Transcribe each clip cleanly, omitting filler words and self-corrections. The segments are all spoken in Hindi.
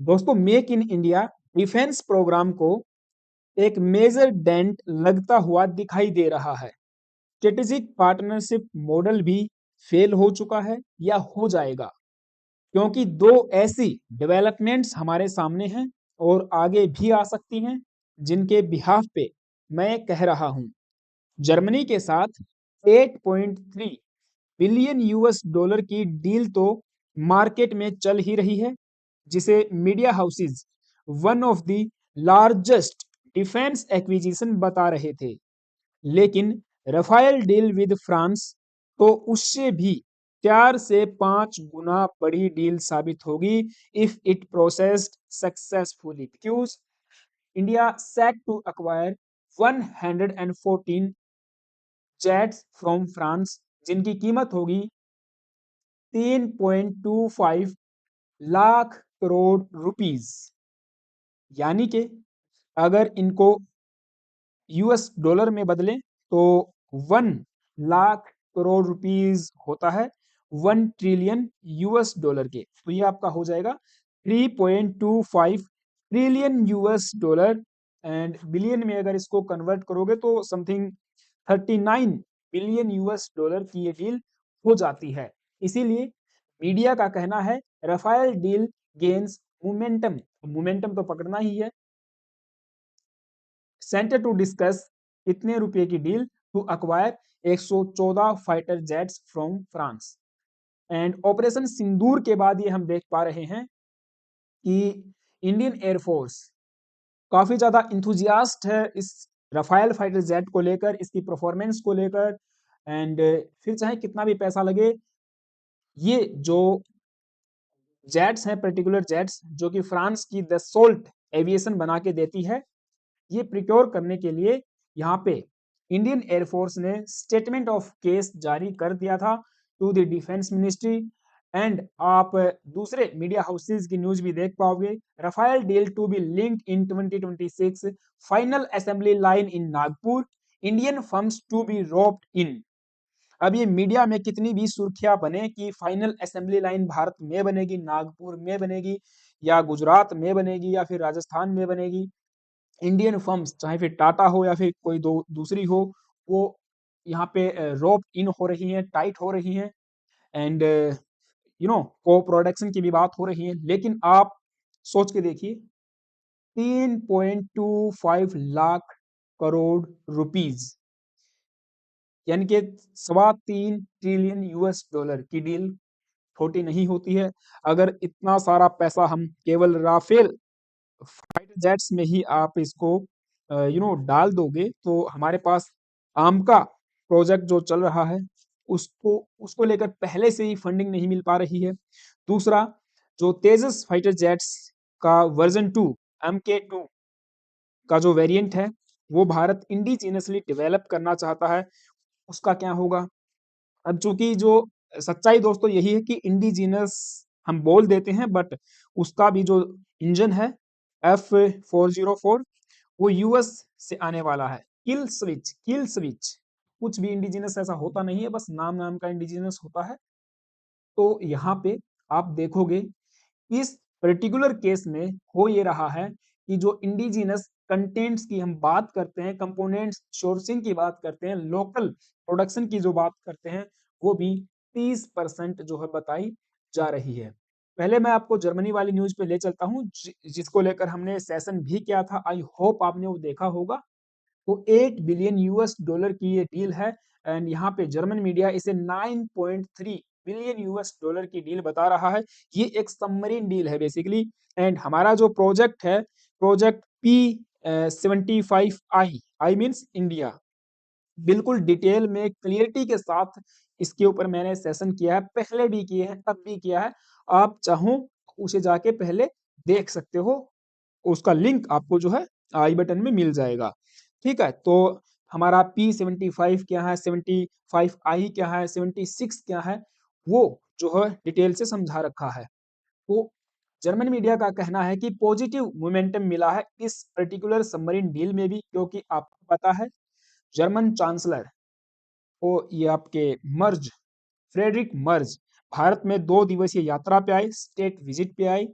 दोस्तों, make in India defence programme को एक मेजर डेंट लगता हुआ दिखाई दे रहा है। स्ट्रेटेजिक पार्टनरशिप मॉडल भी फेल हो चुका है या हो जाएगा, क्योंकि दो ऐसी डेवलपमेंट्स हमारे सामने हैं और आगे भी आ सकती हैं, जिनके बिहाफ पे मैं कह रहा हूं। जर्मनी के साथ 8.3 बिलियन यूएस डॉलर की डील तो मार्केट में चल ही रही है, जिसे media houses one of the largest defence acquisition बता रहे थे। लेकिन रफायल डील विद फ्रांस तो उससे भी 4 से 5 गुना बड़ी डील साबित होगी if it processed successfully, because India set to acquire 114 jets from France, जिनकी कीमत होगी 3.25 लाख करोड़ रुपीस। यानी कि अगर इनको यूएस डॉलर में बदलें तो 1 लाख करोड़ रुपीस होता है 1 ट्रिलियन यूएस डॉलर के। तो ये आपका हो जाएगा 3.25 trillion US dollar. And billion में अगर इसको कन्वर्ट करोगे तो समथिंग 39 बिलियन यूएस डॉलर की ये डील हो जाती है। इसीलिए मीडिया का कहना है Raphael deal gains momentum. Momentum तो पकड़ना ही है। सेंटर टू डिस्कस कितने रुपए की deal to acquire 114 fighter jets from France. And operation Sindoor के बाद ये हम देख पा रहे हैं कि इंडियन एयरफोर्स काफी ज्यादा इंथुजियास्ट है इस रफायल फाइटर जेट को लेकर, इसकी परफॉर्मेंस को लेकर। एंड फिर चाहे कितना भी पैसा लगे, ये जो जेट्स हैं, पर्टिकुलर जेट्स जो कि फ्रांस की दसोल्ट एविएशन बना के देती है, ये प्रिक्योर करने के लिए यहाँ पे इंडियन एयरफोर्स ने स्टेटमेंट ऑफ केस जारी कर दिया था to the defence ministry. And आप दूसरे मीडिया हाउसेज की न्यूज भी देख पाओगे, Rafale deal to be linked in 2026, final assembly line in Nagpur, Indian firms to be roped in. अब ये मीडिया में कितनी भी सुर्खियां बने कि फाइनल असेंबली लाइन भारत में बनेगी, नागपुर में बनेगी, या गुजरात में बनेगी, या फिर राजस्थान में बनेगी, इंडियन फर्म्स चाहे फिर टाटा हो या फिर कोई दूसरी हो, वो यहाँ पे रोप इन हो रही हैं, टाइट हो रही हैं। एंड को प्रोडक्शन की भी बात हो रही है। लेकिन आप सोच के देखिए, 3.25 लाख करोड़ रुपीस, यानी कि 3.25 ट्रिलियन यूएस डॉलर की डील छोटी नहीं होती है। अगर इतना सारा पैसा हम केवल राफेल फाइटर जेट्स में ही आप इसको डाल दोगे, तो हमारे पास आमका प्रोजेक्ट जो चल रहा है उसको उसको लेकर पहले से ही फंडिंग नहीं मिल पा रही है। दूसरा, जो तेजस फाइटर जेट्स का वर्जन 2 MK2 का जो वेरिएंट है, वो भारत इंडिजीनियसली डेवलप करना चाहता है। उसका क्या होगा? अब चूंकि जो सच्चाई दोस्तों यही है कि इंडिजीनस हम बोल देते हैं, बट उसका भी जो इंजन है F404, वो यूएस से आने वाला है। किल स्विच कुछ भी इंडिजीनस ऐसा होता नहीं है, बस नाम नाम का इंडिजीनस होता है। तो यहाँ पे आप देखोगे, इस पर्टिकुलर केस में हो ये रहा है कि जो इंडिजीनस कंटेंट्स की हम बात करते हैं, कंपोनेंट्स सोर्सिंग की बात करते हैं, लोकल प्रोडक्शन की जो बात करते हैं, वो भी 30% जो है बताई जा रही है। पहले मैं आपको जर्मनी वाली न्यूज पे ले चलता हूँ, जिसको लेकर हमने सेशन भी किया था। आई होप आपने वो देखा होगा। तो 8 बिलियन यूएस डॉलर की ये डील है। एंड यहाँ पे जर्मन मीडिया इसे 9.3 बिलियन यूएस डॉलर की डील बता रहा है। ये एक सबमरीन डील है बेसिकली। एंड हमारा जो प्रोजेक्ट है, project P75I, I means India, बिल्कुल डिटेल में क्लियरिटी के साथ इसके ऊपर मैंने सेशन किया है, पहले भी किए हैं, तब भी किया है। आप चाहो उसे जाके पहले देख सकते हो, उसका लिंक आपको जो है आई बटन में मिल जाएगा। ठीक है, तो हमारा P75 क्या है, 75I क्या है, 76 क्या है, वो जो है डिटेल से समझा रखा है। तो जर्मन मीडिया का कहना है कि पॉजिटिव मोमेंटम मिला है इस पर्टिकुलर सबमरीन डील में भी, क्योंकि आपको पता है जर्मन चांसलर वो ये आपके मर्ज फ्रेडरिक मर्ज भारत में 2 दिवसीय यात्रा पे आए, स्टेट विजिट पे आए।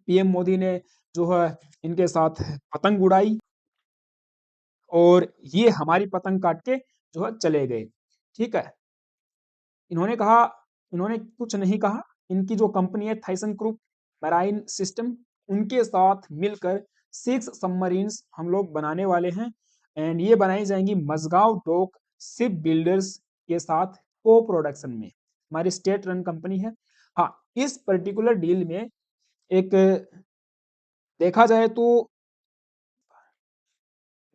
पीएम मोदी ने जो है इनके साथ पतंग उड़ाई और ये हमारी पतंग काट के जो है चले गए। ठीक है। इन्होंने कहा, इन्होंने कुछ नहीं कहा, इनकी जो कंपनी है थाइसन ग्रुप मैराइन सिस्टम, उनके साथ मिलकर 6 सबमरीन्स हम लोग बनाने वाले हैं एंड ये बनाई जाएंगी मजगांव डॉक शिप बिल्डर्स के साथ को प्रोडक्शन में। हमारी स्टेट रन कंपनी है। हाँ, इस पर्टिकुलर डील में एक देखा जाए तो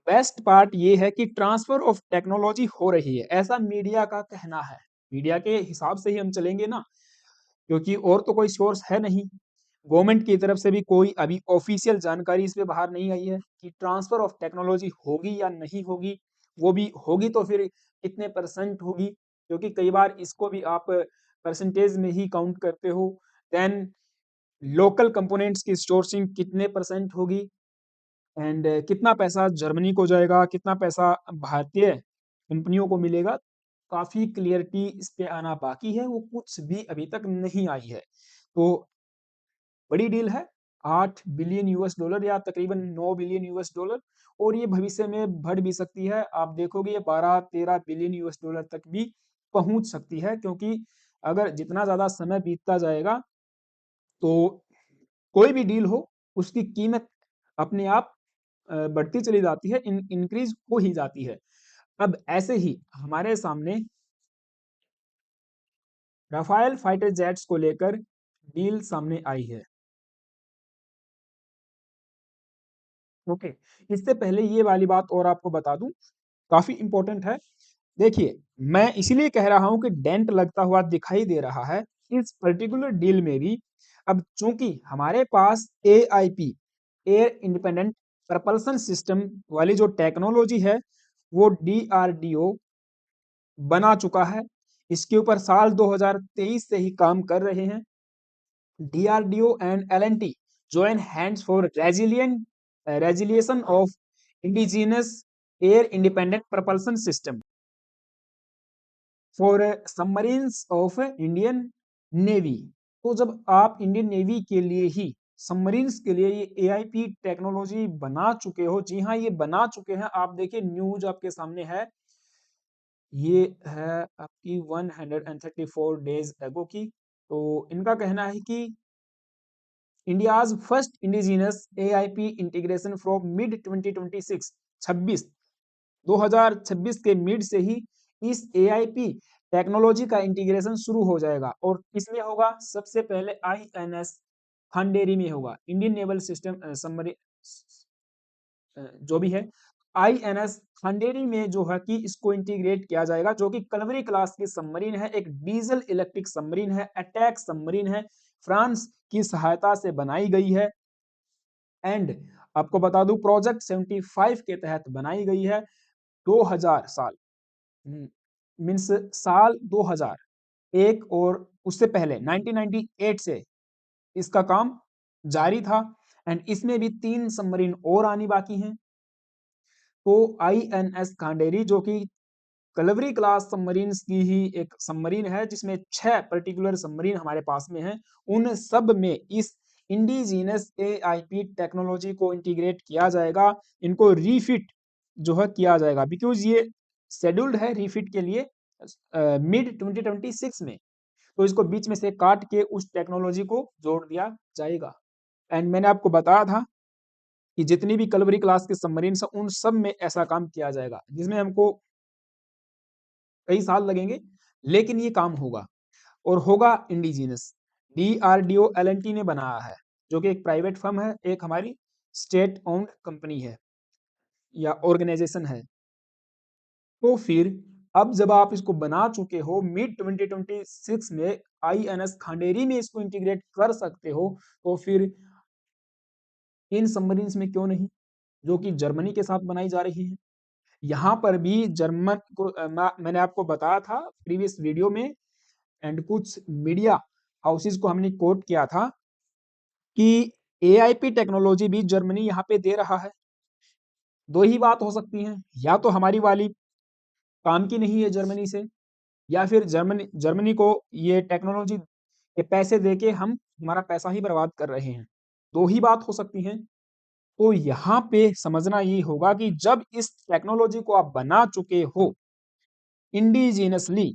बेस्ट पार्ट ये है कि ट्रांसफर ऑफ टेक्नोलॉजी हो रही है, ऐसा मीडिया का कहना है। मीडिया के हिसाब से ही हम चलेंगे ना, क्योंकि और तो कोई सोर्स है नहीं। गवर्नमेंट की तरफ से भी कोई अभी ऑफिशियल जानकारी इस पे बाहर नहीं आई है कि ट्रांसफर ऑफ टेक्नोलॉजी होगी या नहीं होगी। वो भी होगी तो फिर कितने परसेंट होगी, क्योंकि कई बार इसको भी आप परसेंटेज में ही काउंट करते हो। देन लोकल कंपोनेंट्स की सोर्सिंग कितने परसेंट होगी एंड कितना पैसा जर्मनी को जाएगा, कितना पैसा भारतीय कंपनियों को मिलेगा। काफी क्लियरिटी इस पे आना बाकी है, वो कुछ भी अभी तक नहीं आई है। तो बड़ी डील है, 8 बिलियन यूएस डॉलर या तकरीबन 9 बिलियन यूएस डॉलर, और ये भविष्य में बढ़ भी सकती है। आप देखोगे ये 12-13 बिलियन यूएस डॉलर तक भी पहुंच सकती है, क्योंकि अगर जितना ज्यादा समय बीतता जाएगा तो कोई भी डील हो उसकी कीमत अपने आप बढ़ती चली जाती है, इंक्रीज हो ही जाती है। अब ऐसे ही हमारे सामने राफेल फाइटर जेट्स को लेकर डील सामने आई है। ओके, इससे पहले ये वाली बात और आपको बता दूं, काफी इंपॉर्टेंट है। देखिए, मैं इसीलिए कह रहा हूं कि डेंट लगता हुआ दिखाई दे रहा है इस पर्टिकुलर डील में भी। अब चूंकि हमारे पास AIP air independent propulsion system वाली जो टेक्नोलॉजी है वो डीआरडीओ बना चुका है, इसके ऊपर साल 2023 से ही काम कर रहे हैं। DRDO and LNT join hands for resilience of indigenous air independent propulsion system for submarines of Indian navy. तो जब आप इंडियन नेवी के लिए ही सबमरीन्स के लिए ये एआईपी टेक्नोलॉजी बना चुके हो, जी हाँ ये बना चुके हैं। आप देखिए न्यूज आपके सामने है, ये है आपकी 134 डेज एगो की। तो इनका कहना है कि India's first indigenous AIP integration from mid 2026 26 2026 के मिड से ही इस एआईपी टेक्नोलॉजी का इंटीग्रेशन शुरू हो जाएगा। और किसमें होगा? सबसे पहले आईएनएस खंडेरी में होगा, इंडियन नेवल सिस्टम सबमरीन जो भी है। आईएनएस खंडेरी में जो है कि इसको इंटीग्रेट किया जाएगा, जो कि कलवरी क्लास की सबमरीन है, एक डीजल इलेक्ट्रिक सबमरीन है, अटैक सबमरीन है, फ्रांस की सहायता से बनाई गई है। एंड आपको बता दूं प्रोजेक्ट 75 के तहत बनाई गई है। 2000 साल मीन्स साल 2001 और उससे पहले 1998 से इसका काम जारी था। एंड इसमें भी 3 सबमरीन और आनी बाकी हैं। तो आईएनएस खांडेरी जो कि कलवरी क्लास सबमरीन्स की ही एक सबमरीन है, जिसमें 6 पर्टिकुलर सबमरीन हमारे पास में हैं, उन सब में इस इंडिजीनस एआईपी टेक्नोलॉजी को इंटीग्रेट किया जाएगा। इनको रीफिट जो है किया जाएगा, बिकॉज ये शेड्यूल्ड है रीफिट के लिए मिड 2026 में। तो इसको बीच में से काट के उस टेक्नोलॉजी को जोड़ दिया जाएगा। एंड मैंने आपको बताया था कि जितनी भी कलवरी क्लास के सबमरीन उन सब में ऐसा काम किया जाएगा, जिसमें हमको कई साल लगेंगे, लेकिन ये काम होगा और होगा इंडिजिनस। डीआरडीओ एलएनटी ने बनाया है, जो कि एक प्राइवेट फर्म है, एक हमारी स्टेट ओन्ड कंपनी है या ऑर्गेनाइजेशन है। तो फिर अब जब आप इसको बना चुके हो मिड 2026 में आईएनएस खांडेरी में इसको इंटीग्रेट कर सकते हो, तो फिर इन सबमरीन्स में क्यों नहीं, जो कि जर्मनी के साथ बनाई जा रही है। यहाँ पर भी जर्मन को मैंने आपको बताया था प्रीवियस वीडियो में, एंड कुछ मीडिया हाउसेस को हमने कोट किया था कि एआईपी टेक्नोलॉजी भी जर्मनी यहाँ पे दे रहा है। दो ही बात हो सकती है, या तो हमारी वाली काम की नहीं है जर्मनी से, या फिर जर्मनी को ये टेक्नोलॉजी के पैसे देके हम हमारा पैसा ही बर्बाद कर रहे हैं। दो ही बात हो सकती हैं। तो यहाँ पे समझना ये होगा कि जब इस टेक्नोलॉजी को आप बना चुके हो इंडिजिनसली,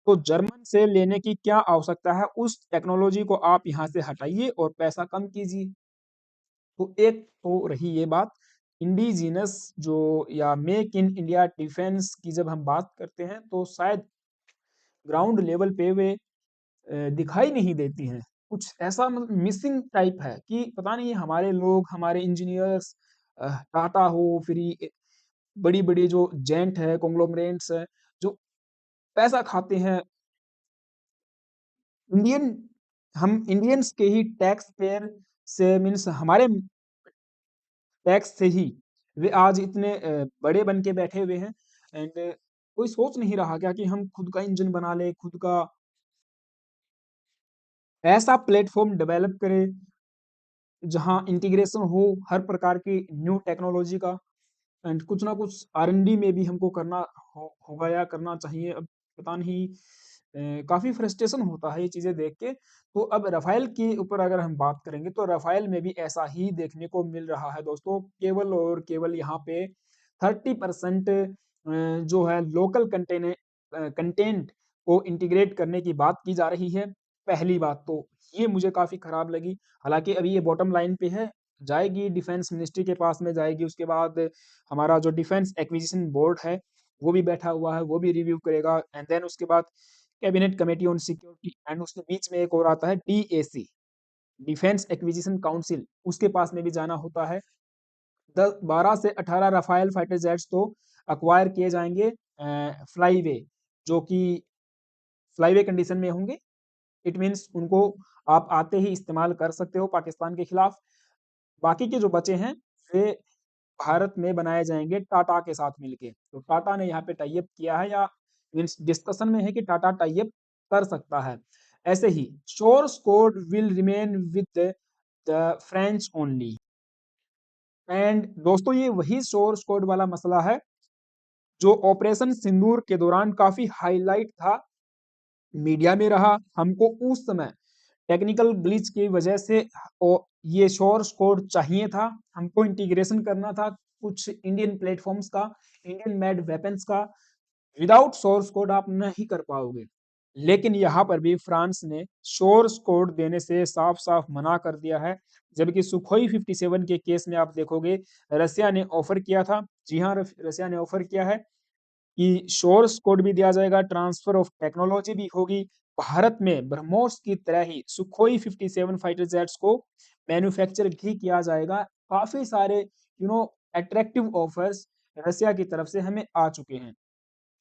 तो जर्मन से लेने की क्या आवश्यकता है? उस टेक्नोलॉजी को आप यहाँ से हटाइए और पैसा कम कीजिए। तो एक तो रही ये बात, इंडिजिनस जो या मेक इन इंडिया डिफेंस की जब हम बात करते हैं तो शायद ग्राउंड लेवल पे वे दिखाई नहीं देती हैं। कुछ ऐसा मतलब मिसिंग टाइप है कि पता नहीं हमारे लोग, हमारे इंजीनियर्स, टाटा हो, फिर ये बड़ी-बड़ी जो जेंट है, कांग्लोमरेट्स हैं, जो पैसा खाते हैं, इंडियन हम इंडियंस के ही टैक्स पेयर से मीन्स हमारे टैक्स से ही वे आज इतने बड़े बन के बैठे हुए हैं एंड कोई सोच नहीं रहा क्या कि हम खुद का इंजन बना लें, खुद का ऐसा प्लेटफ़ॉर्म डेवलप करें, जहाँ इंटीग्रेशन हो हर प्रकार की न्यू टेक्नोलॉजी का एंड कुछ ना कुछ आर&डी में भी हमको करना होगा या करना चाहिए। अब पता नहीं काफ़ी फ्रस्ट्रेशन होता है ये चीज़ें देख के। तो अब राफ़ेल के ऊपर अगर हम बात करेंगे तो राफ़ेल में भी ऐसा ही देखने को मिल रहा है दोस्तों। केवल और केवल यहाँ पे 30% जो है लोकल कंटेंट को इंटीग्रेट करने की बात की जा रही है। पहली बात तो ये मुझे काफ़ी खराब लगी। हालाँकि अभी ये बॉटम लाइन पे है, जाएगी डिफेंस मिनिस्ट्री के पास में जाएगी, उसके बाद हमारा जो डिफेंस एक्विजिशन बोर्ड है, वो भी बैठा हुआ है, वो भी रिव्यू करेगा एंड देन उसके बाद cabinet committee on security and उसके बीच में एक और आता है डीएसी, डिफेंस एक्विजिशन काउंसिल, उसके पास में भी जाना होता है। 12 से 18 राफेल फाइटर जेट्स तो एक्वायर किए जाएंगे फ्लाईवे, जो कि फ्लाईवे कंडीशन में होंगे। इट मीन्स उनको आप आते ही इस्तेमाल कर सकते हो पाकिस्तान के खिलाफ। बाकी के जो बचे हैं वे भारत में बनाए जाएंगे टाटा के साथ मिलके। तो टाटा ने यहाँ पे टाई अप किया है या मीन्स डिस्कशन में है कि टाटा टाई अप कर सकता है। ऐसे ही source code will remain with the French only and दोस्तों ये वही सोर्स कोड वाला मसला है जो ऑपरेशन सिंदूर के दौरान काफी हाईलाइट था, मीडिया में रहा। हमको उस समय टेक्निकल ग्लिच की वजह से ये सोर्स कोड चाहिए था, हमको इंटीग्रेशन करना था कुछ इंडियन प्लेटफॉर्म्स का, इंडियन मेड वेपन्स का। विदाउट सोर्स कोड आप नहीं कर पाओगे। लेकिन यहाँ पर भी फ्रांस ने सोर्स कोड देने से साफ साफ मना कर दिया है। जबकि सुखोई 57 के केस में आप देखोगे रसिया ने ऑफर किया था, जी हाँ रसिया ने ऑफर किया है कि सोर्स कोड भी दिया जाएगा, ट्रांसफर ऑफ टेक्नोलॉजी भी होगी। भारत में ब्रह्मोस की तरह ही सुखोई 57 फाइटर जेट्स को मैन्युफैक्चर भी किया जाएगा। काफी सारे अट्रैक्टिव ऑफर्स रसिया की तरफ से हमें आ चुके हैं।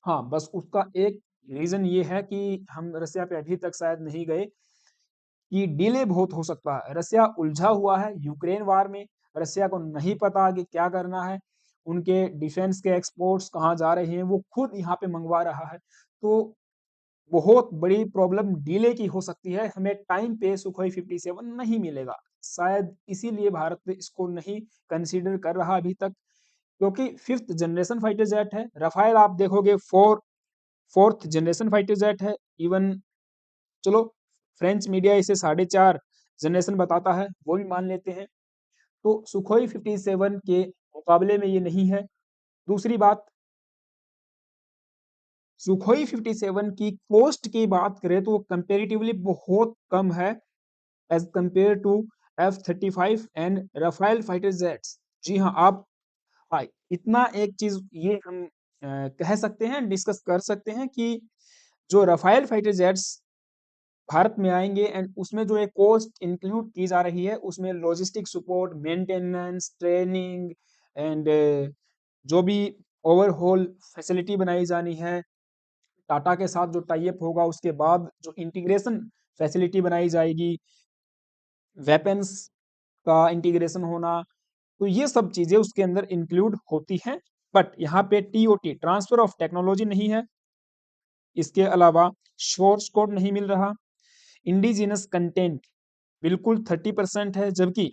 हाँ, बस उसका एक रीजन ये है कि हम रसिया पे अभी तक शायद नहीं गए कि डिले बहुत हो सकता है। रसिया उलझा हुआ है यूक्रेन वार में, रसिया को नहीं पता कि क्या करना है, उनके डिफेंस के एक्सपोर्ट्स कहाँ जा रहे हैं, वो खुद यहाँ पे मंगवा रहा है। तो बहुत बड़ी प्रॉब्लम डिले की हो सकती है, हमें टाइम पे सुखोई 57 नहीं मिलेगा। शायद इसीलिए भारत इसको नहीं कंसीडर कर रहा अभी तक, क्योंकि 5th जनरेशन फाइटर जेट है। राफेल आप देखोगे 4th जनरेशन फाइटर जेट है। इवन चलो फ्रेंच मीडिया इसे 4.5 जनरेशन बताता है, वो भी मान लेते हैं। तो सुखोई 57 के मुकाबले में ये नहीं है। दूसरी बात, सुखोई 57 की कॉस्ट की बात करें तो वो कंपेरेटिवली बहुत कम है as compare to F-35 and Rafale fighter jets. जी हाँ, आप हाँ, इतना एक चीज ये हम कह सकते हैं, डिस्कस कर सकते हैं कि जो राफेल फाइटर जेट्स भारत में आएंगे एंड उसमें जो एक कॉस्ट इंक्लूड की जा रही है उसमें logistic support, maintenance, training and जो भी ओवरहोल फैसिलिटी बनाई जानी है, टाटा के साथ जो टाई अप होगा, उसके बाद जो इंटीग्रेशन फैसिलिटी बनाई जाएगी, वेपन्स का इंटीग्रेशन होना, तो ये सब चीजें उसके अंदर इंक्लूड होती हैं। बट यहाँ पे टीओटी ट्रांसफर ऑफ टेक्नोलॉजी नहीं है, इसके अलावा सोर्स कोड नहीं मिल रहा, इंडिजिनस कंटेंट बिल्कुल 30% है। जबकि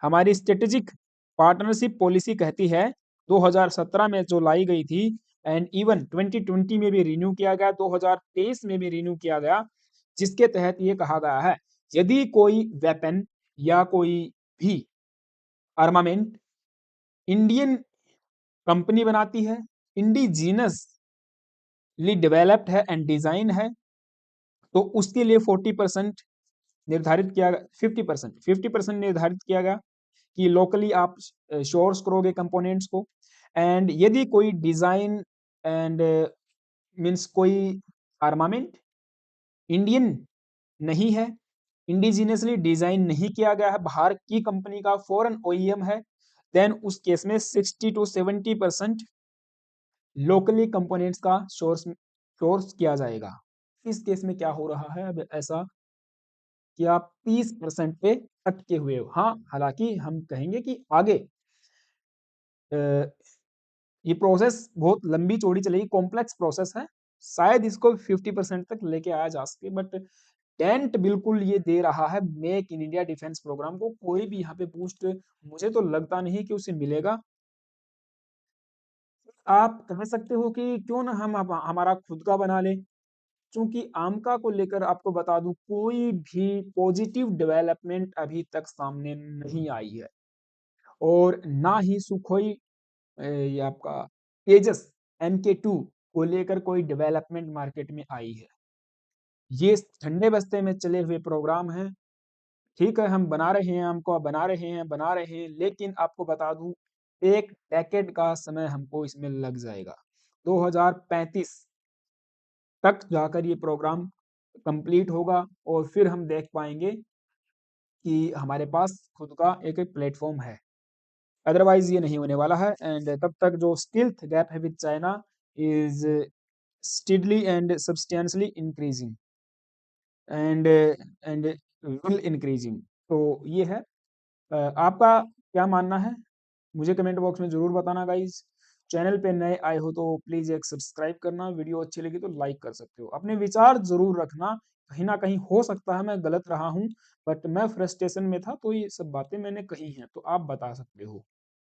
हमारी स्ट्रेटेजिक पार्टनरशिप पॉलिसी कहती है 2017 में जो लाई गई थी एंड इवन 2020 में भी रिन्यू किया गया, 2023 में भी रिन्यू किया गया, जिसके तहत ये कहा गया है यदि कोई वेपन या कोई भी आर्मामेंट इंडियन कंपनी बनाती है, इंडिजीनसली डेवलप्ड है एंड डिजाइन है, तो उसके लिए 40% निर्धारित किया गया, 50% निर्धारित किया गया कि लोकली आप सोर्स करोगे कंपोनेंट्स को। एंड यदि कोई डिजाइन एंड मीन्स कोई आर्मामेंट इंडियन नहीं है, इंडिजीनियसली डिजाइन नहीं किया गया है, बाहर की कंपनी का फॉरेन ओईएम है, देन उस केस में 60 to 70% लोकली कंपोनेंट्स का सोर्स किया जाएगा। इस केस में क्या हो रहा है अब ऐसा कि आप 30% पे अटके हुए हो। हाँ, हालांकि हम कहेंगे कि आगे ये प्रोसेस बहुत लंबी चौड़ी चलेगी, कॉम्प्लेक्स प्रोसेस है, शायद इसको 50% तक लेके आया जा सके, बट डेंट बिल्कुल ये दे रहा है make in India defence programme को। कोई भी यहाँ पे बूस्ट मुझे तो लगता नहीं कि उसे मिलेगा। आप कह सकते हो कि क्यों ना हम हमारा खुद का बना ले, क्योंकि आमका को लेकर आपको बता दूं कोई भी पॉजिटिव डेवलपमेंट अभी तक सामने नहीं आई है, और ना ही सुखोई ये आपका तेजस MK2 को लेकर कोई डेवलपमेंट मार्केट में आई है। ये ठंडे बस्ते में चले हुए प्रोग्राम हैं। ठीक है, हम बना रहे हैं, हमको बना रहे हैं, लेकिन आपको बता दूं एक डेकेड का समय हमको इसमें लग जाएगा। 2035 तक जाकर ये प्रोग्राम कंप्लीट होगा, और फिर हम देख पाएंगे कि हमारे पास खुद का एक प्लेटफॉर्म है। अदरवाइज ये नहीं होने वाला है। एंड तब तक जो स्टिल्थ गैप है with China is steadily and substantially increasing and will increasing. तो ये है। आपका क्या मानना है मुझे कमेंट बॉक्स में जरूर बताना गाइज। चैनल पे नए आए हो तो प्लीज एक सब्सक्राइब करना, वीडियो अच्छी लगी तो लाइक कर सकते हो, अपने विचार जरूर रखना। कहीं ना कहीं हो सकता है मैं गलत रहा हूँ, बट मैं फ्रस्ट्रेशन में था तो ये सब बातें मैंने कही हैं, तो आप बता सकते हो।